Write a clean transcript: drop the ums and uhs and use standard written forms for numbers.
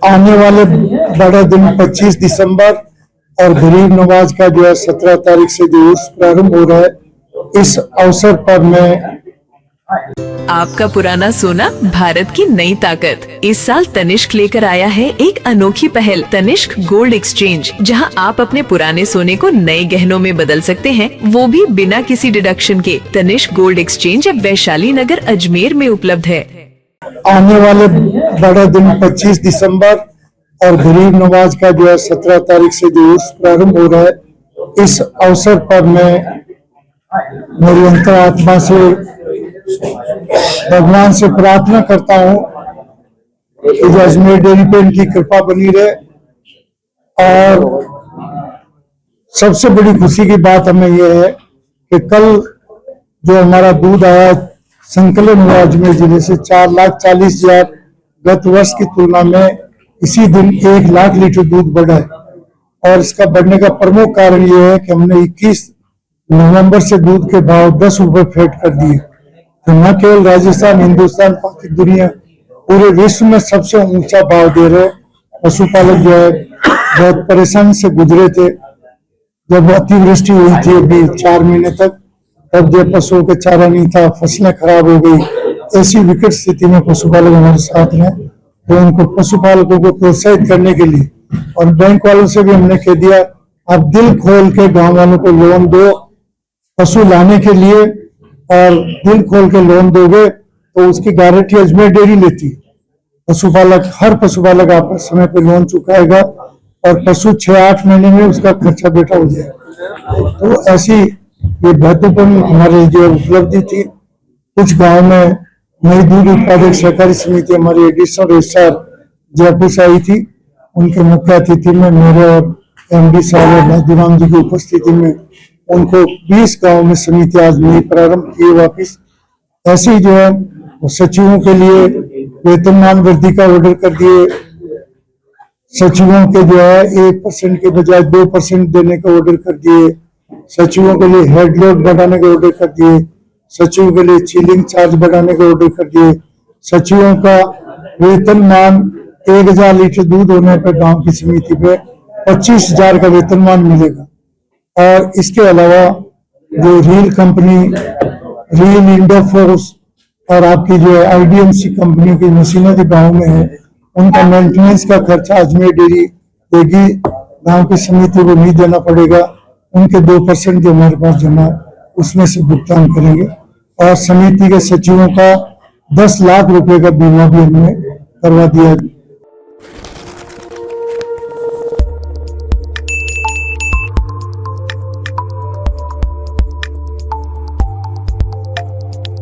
आने वाले बड़ा दिन 25 दिसंबर और गरीब नवाज का जो है 17 तारीख से जो उर्स प्रारंभ हो रहा है, इस अवसर पर मैं आपका पुराना सोना भारत की नई ताकत। इस साल तनिष्क लेकर आया है एक अनोखी पहल, तनिष्क गोल्ड एक्सचेंज, जहां आप अपने पुराने सोने को नए गहनों में बदल सकते हैं, वो भी बिना किसी डिडक्शन के। तनिष्क गोल्ड एक्सचेंज अब वैशाली नगर अजमेर में उपलब्ध है। आने वाले बड़ा दिन 25 दिसंबर और गरीब नवाज का जो है 17 तारीख से जो उर्स प्रारंभ हो रहा है, इस अवसर पर मैं मेरी अंतरात्मा से भगवान से प्रार्थना करता हूँ कि जो अजमेर डेयरी पे इनकी कृपा बनी रहे। और सबसे बड़ी खुशी की बात हमें यह है कि कल जो हमारा दूध आया संकलन हुआ अजमेर जिले से 4,40,000 गत वर्ष की तुलना में इसी दिन 1 लाख लीटर दूध बढ़ा है। और इसका बढ़ने का प्रमुख कारण यह है कि हमने 21 नवंबर से दूध के भाव 10 रुपए फेट कर दिए। तो न केवल राजस्थान, हिंदुस्तान, पाकिस्तान, दुनिया, पूरे विश्व में सबसे ऊंचा भाव दे रहे। पशुपालक जो है बहुत परेशानी से गुजरे थे जब अतिवृष्टि हुई थी अभी 4 महीने तक, तब जो पशुओं के चारा नहीं था, फसलें खराब हो गई। ऐसी विकट स्थिति में पशुपालक हमारे साथ हैं, तो उनको पशुपालकों को प्रोत्साहित करने के लिए और बैंक वालों से भी हमने कह दिया, आप दिल खोल के गांव वालों को लोन दो पशु लाने के लिए, और दिल खोल के लोन दोगे तो उसकी गारंटी अजमेर डेयरी लेती। पशुपालक, हर पशुपालक आपका समय पे लोन चुकाएगा और पशु 6-8 महीने में उसका खर्चा बेटा हो जाएगा। तो ऐसी ये महत्वपूर्ण हमारी जो उपलब्धि थी। कुछ गांव में नई दूध उत्पादक सहकारी समिति हमारी एडिशनल रजिस्ट्रार जयपुर से आई थी, उनके मुख्य अतिथि में मेरे और एमडी साहब भादुराम जी की उपस्थिति में उनको 20 गांव में समिति आज नई प्रारंभ की वापिस। ऐसे ही जो है सचिवों के लिए वेतनमान वृद्धि का ऑर्डर कर दिए। सचिवों के जो है 1% के बजाय 2% देने का ऑर्डर कर दिए। सचिवों के लिए हेड लोड बढ़ाने का ऑर्डर कर दिए। सचिवों के लिए चिलिंग चार्ज बढ़ाने का ऑर्डर कर दिए। सचिवों का वेतनमान 1,000 लीटर दूध होने पर गांव की समिति पे 25,000 का वेतनमान मिलेगा। और इसके अलावा जो रील कंपनी, रील इंडोफोर्स और आपकी जो आईडीएमसी कंपनी की मशीनरी गांव में है, उनका मेंटेनेंस का खर्चा अजमेर डेयरी देगी, गांव की समिति को नहीं देना पड़ेगा। उनके 2% जो हमारे पास जमा उसमें से भुगतान करेंगे। और समिति के सचिवों का 10 लाख रुपए का बीमा भी हमने करवा दिया।